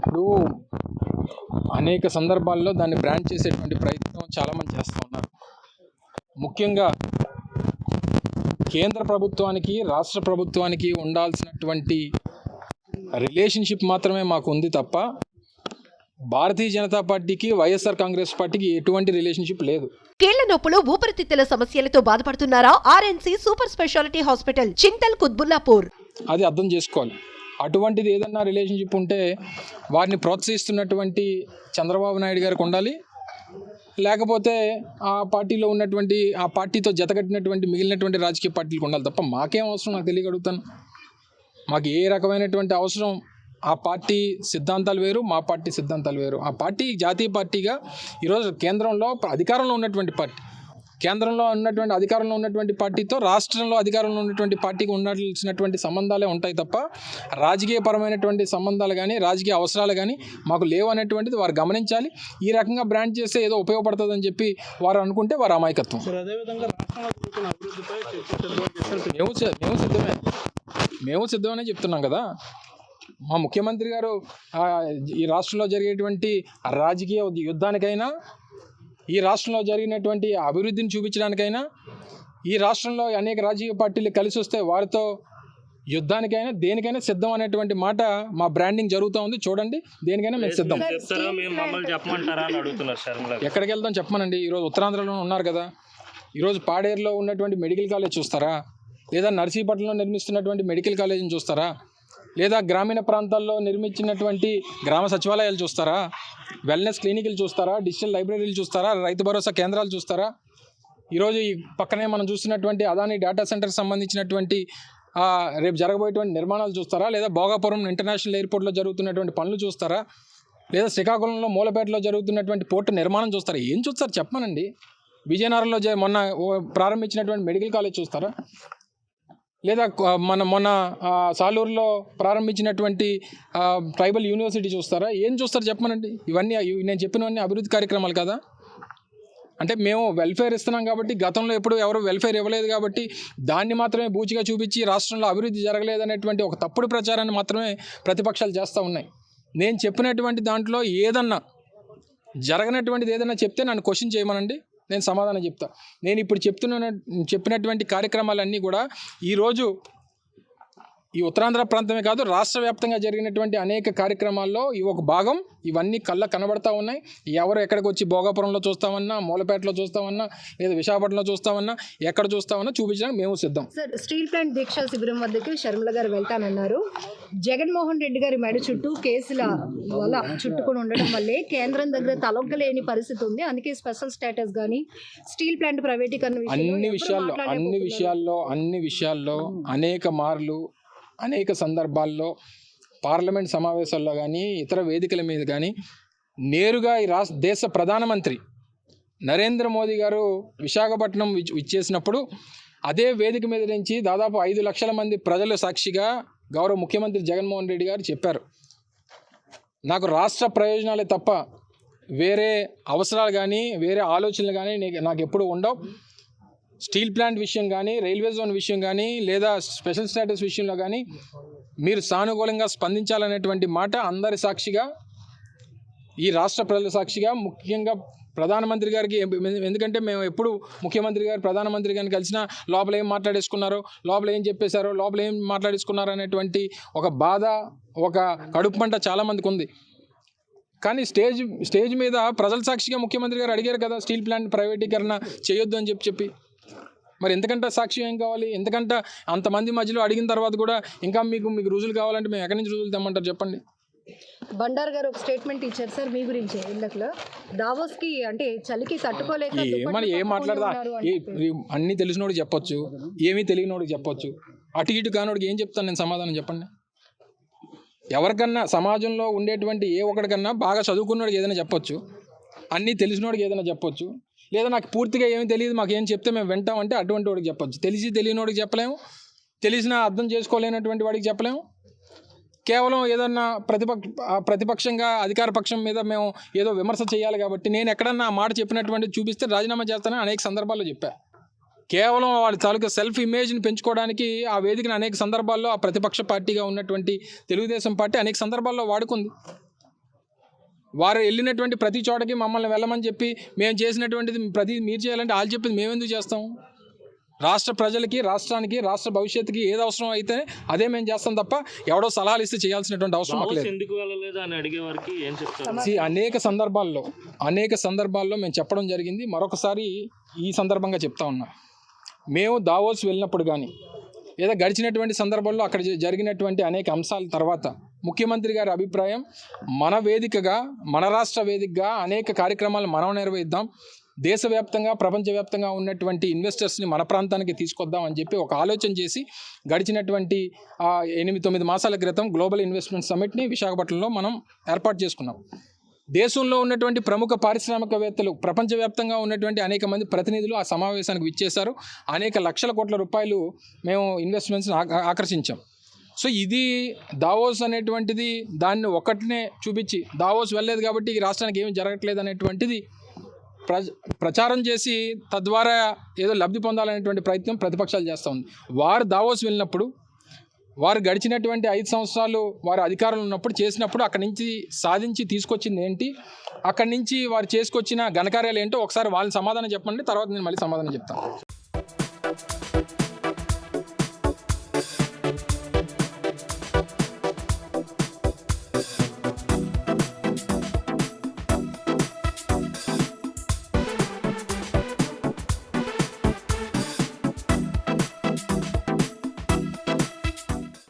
ఇప్పుడు అనేక సందర్భాల్లో దాన్ని బ్రాండ్ చేసేటువంటి ప్రయత్నం చాలామంది చేస్తూ ఉన్నారు. ముఖ్యంగా కేంద్ర ప్రభుత్వానికి రాష్ట్ర ప్రభుత్వానికి ఉండాల్సినటువంటి రిలేషన్షిప్ మాత్రమే మాకు ఉంది తప్ప భారతీయ జనతా పార్టీకి వైఎస్ఆర్ కాంగ్రెస్ పార్టీకి ఎటువంటి రిలేషన్షిప్ లేదు. కీళ్ల నొప్పులు ఊపిరితిత్తుల సమస్యలతో బాధపడుతున్నారా? ఆర్ఎన్సి super speciality hospital Chintal Quthbullapur. అది అర్థం చేసుకోవాలి. అటువంటిది ఏదన్నా రిలేషన్షిప్ ఉంటే వారిని ప్రోత్సహిస్తున్నటువంటి చంద్రబాబు నాయుడు గారికి ఉండాలి, లేకపోతే ఆ పార్టీలో ఉన్నటువంటి ఆ పార్టీతో జతకట్టినటువంటి మిగిలినటువంటి రాజకీయ పార్టీలకు ఉండాలి తప్ప మాకేం అవసరం? నాకు తెలియగలుగుతాను. మాకు ఏ రకమైనటువంటి అవసరం? ఆ పార్టీ సిద్ధాంతాలు వేరు, మా పార్టీ సిద్ధాంతాలు వేరు. ఆ పార్టీ జాతీయ పార్టీగా ఈరోజు కేంద్రంలో అధికారంలో ఉన్నటువంటి పార్టీ, కేంద్రంలో ఉన్నటువంటి అధికారంలో ఉన్నటువంటి పార్టీతో రాష్ట్రంలో అధికారంలో ఉన్నటువంటి పార్టీకి ఉండాల్సినటువంటి సంబంధాలే ఉంటాయి తప్ప రాజకీయపరమైనటువంటి సంబంధాలు కానీ రాజకీయ అవసరాలు కానీ మాకు లేవు అనేటువంటిది వారు గమనించాలి. ఈ రకంగా బ్రాండ్ చేస్తే ఏదో ఉపయోగపడుతుందని చెప్పి వారు అనుకుంటే వారు అమాయకత్వం. మేము సిద్ధమనే చెప్తున్నాం కదా. మా ముఖ్యమంత్రి గారు ఈ రాష్ట్రంలో జరిగేటువంటి రాజకీయ యుద్ధానికైనా, ఈ రాష్ట్రంలో జరిగినటువంటి అభివృద్ధిని చూపించడానికైనా, ఈ రాష్ట్రంలో అనేక రాజకీయ పార్టీలు కలిసి వస్తే వారితో యుద్ధానికైనా దేనికైనా సిద్ధం అనేటువంటి మాట మా బ్రాండింగ్ జరుగుతూ ఉంది. చూడండి, దేనికైనా మేము సిద్ధం. ఎక్కడికి వెళ్తాం చెప్పమనండి. ఈరోజు ఉత్తరాంధ్రలో ఉన్నారు కదా. ఈరోజు పాడేరులో ఉన్నటువంటి మెడికల్ కాలేజ్ చూస్తారా? లేదా నర్సీపట్నంలో నిర్మిస్తున్నటువంటి మెడికల్ కాలేజీని చూస్తారా? లేదా గ్రామీణ ప్రాంతాల్లో నిర్మించినటువంటి గ్రామ సచివాలయాలు చూస్తారా? వెల్నెస్ క్లినిక్లు చూస్తారా? డిజిటల్ లైబ్రరీలు చూస్తారా? రైతు భరోసా కేంద్రాలు చూస్తారా? ఈరోజు ఈ పక్కనే మనం చూస్తున్నటువంటి అదానీ డేటా సెంటర్కి సంబంధించినటువంటి రేపు జరగబోయేటువంటి నిర్మాణాలు చూస్తారా? లేదా భోగాపురం ఇంటర్నేషనల్ ఎయిర్పోర్ట్లో జరుగుతున్నటువంటి పనులు చూస్తారా? లేదా శ్రీకాకుళంలో మూలపేటలో జరుగుతున్నటువంటి పోర్టు నిర్మాణం చూస్తారా? ఏం చూస్తారు చెప్పమనండి. విజయనగరంలో మొన్న ప్రారంభించినటువంటి మెడికల్ కాలేజ్ చూస్తారా? లేదా మొన్న సాలూరులో ప్రారంభించినటువంటి ట్రైబల్ యూనివర్సిటీ చూస్తారా? ఏం చూస్తారు చెప్పమనండి. ఇవన్నీ నేను చెప్పినవన్నీ అభివృద్ధి కార్యక్రమాలు కదా. అంటే మేము వెల్ఫేర్ ఇస్తున్నాం కాబట్టి, గతంలో ఎప్పుడు ఎవరు వెల్ఫేర్ ఇవ్వలేదు కాబట్టి దాన్ని మాత్రమే బూచిగా చూపించి రాష్ట్రంలో అభివృద్ధి జరగలేదనేటువంటి ఒక తప్పుడు ప్రచారాన్ని మాత్రమే ప్రతిపక్షాలు చేస్తూ ఉన్నాయి. నేను చెప్పినటువంటి దాంట్లో ఏదన్నా జరగనటువంటిది ఏదన్నా చెప్తే నన్ను క్వశ్చన్ చేయమనండి, నేను సమాధానం చెప్తా. నేను ఇప్పుడు చెప్పినటువంటి కార్యక్రమాలన్నీ కూడా ఈరోజు ఈ ఉత్తరాంధ్ర ప్రాంతమే కాదు, రాష్ట్ర వ్యాప్తంగా జరిగినటువంటి అనేక కార్యక్రమాల్లో ఇవి ఒక భాగం. ఇవన్నీ కళ్ళ కనబడతా ఉన్నాయి. ఎవరు ఎక్కడికి వచ్చి భోగాపురంలో చూస్తామన్నా, మూలపేటలో చూస్తామన్నా, లేదా విశాఖపట్నంలో చూస్తామన్నా, ఎక్కడ చూస్తామన్నా చూపించడానికి మేము సిద్ధం. సార్, స్టీల్ ప్లాంట్ దీక్షా శిబిరం వద్దకు షర్మిల గారు వెళ్తానన్నారు. జగన్మోహన్ రెడ్డి గారి మెడ చుట్టూ కేసుల వల్ల చుట్టుకొని ఉండడం వల్లే కేంద్రం దగ్గర తలొగ్గలేని పరిస్థితి ఉంది. అందుకే స్పెషల్ స్టేటస్ కానీ స్టీల్ ప్లాంట్ ప్రైవేటీకరణ అన్ని విషయాల్లో అనేక మార్లు అనేక సందర్భాల్లో పార్లమెంట్ సమావేశాల్లో కానీ ఇతర వేదికల మీద కానీ నేరుగా ఈ దేశ ప్రధానమంత్రి నరేంద్ర మోదీ గారు విశాఖపట్నం ఇచ్చేసినప్పుడు అదే వేదిక మీద నుంచి దాదాపు 5 లక్షల మంది ప్రజల సాక్షిగా గౌరవ ముఖ్యమంత్రి జగన్మోహన్ రెడ్డి గారు చెప్పారు, నాకు రాష్ట్ర ప్రయోజనాలే తప్ప వేరే అవసరాలు కానీ వేరే ఆలోచనలు కానీ నాకు ఎప్పుడు ఉండవు. స్టీల్ ప్లాంట్ విషయం కానీ, రైల్వే జోన్ విషయం కానీ, లేదా స్పెషల్ స్టేటస్ విషయంలో కానీ మీరు సానుకూలంగా స్పందించాలనేటువంటి మాట అందరి సాక్షిగా, ఈ రాష్ట్ర ప్రజల సాక్షిగా, ముఖ్యంగా ప్రధానమంత్రి గారికి, ఎందుకంటే మేము ఎప్పుడు ముఖ్యమంత్రి గారు ప్రధానమంత్రి గారిని కలిసినా లోపల ఏం మాట్లాడేసుకున్నారో, లోపల ఏం చెప్పేశారో, లోపల ఏం మాట్లాడేసుకున్నారో అనేటువంటి ఒక బాధ, ఒక కడుపు మంట చాలామందికి ఉంది. కానీ స్టేజ్ మీద ప్రజల సాక్షిగా ముఖ్యమంత్రి గారు అడిగారు కదా స్టీల్ ప్లాంట్ ప్రైవేటీకరణ చేయొద్దు అని చెప్పి. మరి ఎంతకంటే సాక్షి ఏం కావాలి? ఎంతకంటే అంతమంది మధ్యలో అడిగిన తర్వాత కూడా ఇంకా మీకు రుజువులు కావాలంటే మేము ఎక్కడి నుంచి రుజువులు తెమ్మంటారు చెప్పండి. బండారు గారు ఒక స్టేట్మెంట్ ఇచ్చారు సార్ మీ గురించి. ఇందులో దావోస్కి అంటే చలికి తట్టుకోలేక ఏం మాట్లాడదా? అన్నీ తెలిసినోడికి చెప్పొచ్చు, ఏమీ తెలియనోడికి చెప్పొచ్చు. అటు ఇటు కానోడికి ఏం చెప్తాను నేను సమాధానం చెప్పండి. ఎవరికన్నా సమాజంలో ఉండేటువంటి ఏ ఒక్కడికన్నా బాగా చదువుకున్నోడికి ఏదైనా చెప్పొచ్చు, అన్నీ తెలిసినోడికి ఏదైనా చెప్పొచ్చు, లేదా నాకు పూర్తిగా ఏమీ తెలియదు మాకు ఏం చెప్తే మేము వింటామంటే అటువంటి వాడికి చెప్పొచ్చు. తెలియనోడికి చెప్పలేము, తెలిసినా అర్థం చేసుకోలేనటువంటి వాడికి చెప్పలేము. కేవలం ఏదన్నా ప్రతిపక్షంగా అధికార పక్షం మీద మేము ఏదో విమర్శ చేయాలి కాబట్టి నేను ఎక్కడన్నా ఆ మాట చెప్పినటువంటి చూపిస్తే రాజీనామా చేస్తానని అనేక సందర్భాల్లో చెప్పాను. కేవలం వాళ్ళ తాలూకా సెల్ఫ్ ఇమేజ్ని పెంచుకోవడానికి ఆ వేదికను అనేక సందర్భాల్లో ఆ ప్రతిపక్ష పార్టీగా ఉన్నటువంటి తెలుగుదేశం పార్టీ అనేక సందర్భాల్లో వాడుకుంది. వారు వెళ్ళినటువంటి ప్రతి చోటకి మమ్మల్ని వెళ్ళమని చెప్పి మేము చేసినటువంటిది ప్రతి మీరు చేయాలంటే వాళ్ళు చెప్పింది మేము ఎందుకు చేస్తాం? రాష్ట్ర ప్రజలకి, రాష్ట్రానికి, రాష్ట్ర భవిష్యత్తుకి ఏది అవసరం అయితే అదే మేము చేస్తాం తప్ప ఎవడో సలహాలు ఇస్తే చేయాల్సినటువంటి అవసరం మాకు లేదు. ఎందుకు వెళ్ళలేదు అని అడిగే వారికి ఏం చెప్తారు? అనేక సందర్భాల్లో మేము చెప్పడం జరిగింది. మరొకసారి ఈ సందర్భంగా చెప్తా ఉన్నా, మేము దావోస్ వెళ్ళినప్పుడు కానీ లేదా గడిచినటువంటి సందర్భాల్లో అక్కడ జరిగినటువంటి అనేక అంశాల తర్వాత ముఖ్యమంత్రి గారి అభిప్రాయం, మన వేదికగా, మన రాష్ట్ర వేదికగా అనేక కార్యక్రమాలు మనం నిర్వహిద్దాం, దేశవ్యాప్తంగా, ప్రపంచవ్యాప్తంగా ఉన్నటువంటి ఇన్వెస్టర్స్ని మన ప్రాంతానికి తీసుకొద్దాం అని చెప్పి ఒక ఆలోచన చేసి గడిచినటువంటి 8-9 మాసాల క్రితం గ్లోబల్ ఇన్వెస్ట్మెంట్ సమిట్ని విశాఖపట్నంలో మనం ఏర్పాటు చేసుకున్నాం. దేశంలో ఉన్నటువంటి ప్రముఖ పారిశ్రామికవేత్తలు, ప్రపంచవ్యాప్తంగా ఉన్నటువంటి అనేక మంది ప్రతినిధులు ఆ సమావేశానికి విచ్చేశారు. అనేక లక్షల కోట్ల రూపాయలు మేము ఇన్వెస్ట్మెంట్స్ని ఆకర్షించాం. సో ఇది దావోస్ అనేటువంటిది దాన్ని ఒకటినే చూపించి దావోస్ వెళ్ళలేదు కాబట్టి ఈ రాష్ట్రానికి ఏమీ జరగట్లేదు అనేటువంటిది ప్రచారం చేసి తద్వారా ఏదో లబ్ధి పొందాలనేటువంటి ప్రయత్నం ప్రతిపక్షాలు చేస్తూ ఉంది. వారు దావోస్ వెళ్ళినప్పుడు, వారు గడిచినటువంటి 5 సంవత్సరాలు వారు అధికారంలో ఉన్నప్పుడు చేసినప్పుడు అక్కడి నుంచి సాధించి తీసుకొచ్చింది ఏంటి, అక్కడి నుంచి వారు చేసుకొచ్చిన ఘనకార్యాలు ఏంటో ఒకసారి వాళ్ళని సమాధానం చెప్పండి, తర్వాత నేను మళ్ళీ సమాధానం చెప్తాను.